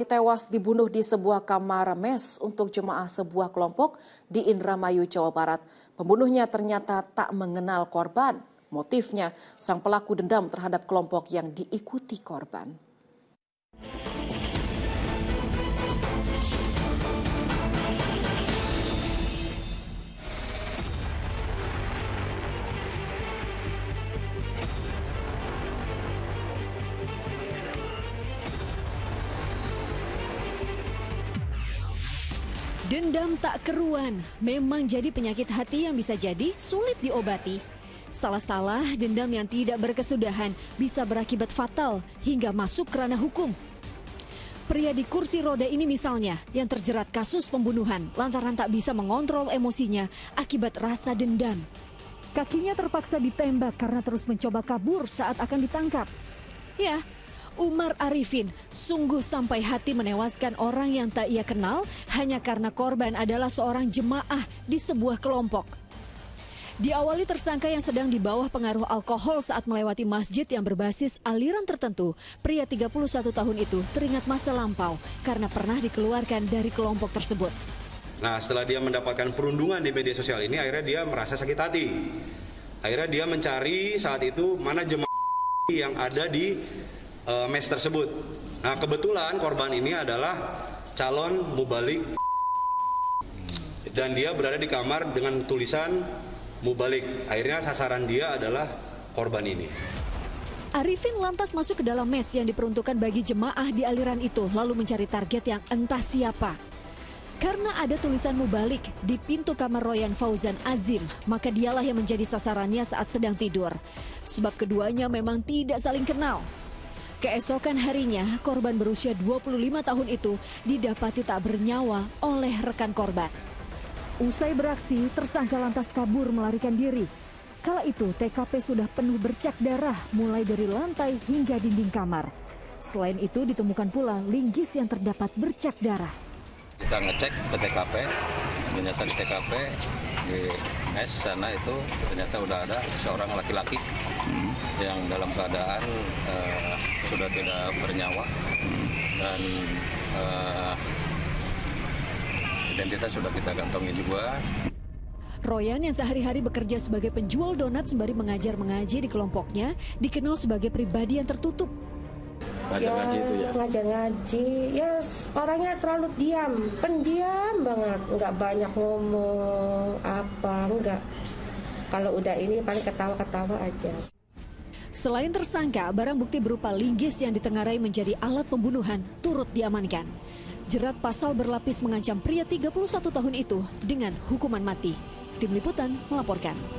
Tewas dibunuh di sebuah kamar mes untuk jemaah sebuah kelompok di Indramayu, Jawa Barat. Pembunuhnya ternyata tak mengenal korban. Motifnya, sang pelaku dendam terhadap kelompok yang diikuti korban. Dendam tak keruan memang jadi penyakit hati yang bisa jadi sulit diobati. Salah-salah dendam yang tidak berkesudahan bisa berakibat fatal hingga masuk ke ranah hukum. Pria di kursi roda ini misalnya yang terjerat kasus pembunuhan lantaran tak bisa mengontrol emosinya akibat rasa dendam. Kakinya terpaksa ditembak karena terus mencoba kabur saat akan ditangkap. Ya, Umar Arifin sungguh sampai hati menewaskan orang yang tak ia kenal hanya karena korban adalah seorang jemaah di sebuah kelompok. Diawali tersangka yang sedang di bawah pengaruh alkohol saat melewati masjid yang berbasis aliran tertentu, pria 31 tahun itu teringat masa lampau karena pernah dikeluarkan dari kelompok tersebut. Nah, setelah dia mendapatkan perundungan di media sosial ini, akhirnya dia merasa sakit hati. Akhirnya dia mencari saat itu mana jemaah yang ada di mes tersebut. Nah, kebetulan korban ini adalah calon mubalik dan dia berada di kamar dengan tulisan mubalik. Akhirnya sasaran dia adalah korban ini. Arifin lantas masuk ke dalam mes yang diperuntukkan bagi jemaah di aliran itu lalu mencari target yang entah siapa. Karena ada tulisan mubalik di pintu kamar Royan Fauzan Azim, maka dialah yang menjadi sasarannya saat sedang tidur. Sebab keduanya memang tidak saling kenal. Keesokan harinya, korban berusia 25 tahun itu didapati tak bernyawa oleh rekan korban. Usai beraksi, tersangka lantas kabur melarikan diri. Kala itu, TKP sudah penuh bercak darah mulai dari lantai hingga dinding kamar. Selain itu, ditemukan pula linggis yang terdapat bercak darah. Kita ngecek ke TKP, ternyata di TKP di mes sana itu ternyata udah ada seorang laki-laki yang dalam keadaan sudah tidak bernyawa dan identitas sudah kita kantongi juga. Royan yang sehari-hari bekerja sebagai penjual donat sembari mengajar mengaji di kelompoknya dikenal sebagai pribadi yang tertutup. Ngajar ngaji itu ya? Ngajar ngaji, ya orangnya terlalu diam, pendiam banget, nggak banyak ngomong enggak. Kalau udah ini paling ketawa-ketawa aja. Selain tersangka, barang bukti berupa linggis yang ditengarai menjadi alat pembunuhan turut diamankan. Jerat pasal berlapis mengancam pria 31 tahun itu dengan hukuman mati. Tim Liputan melaporkan.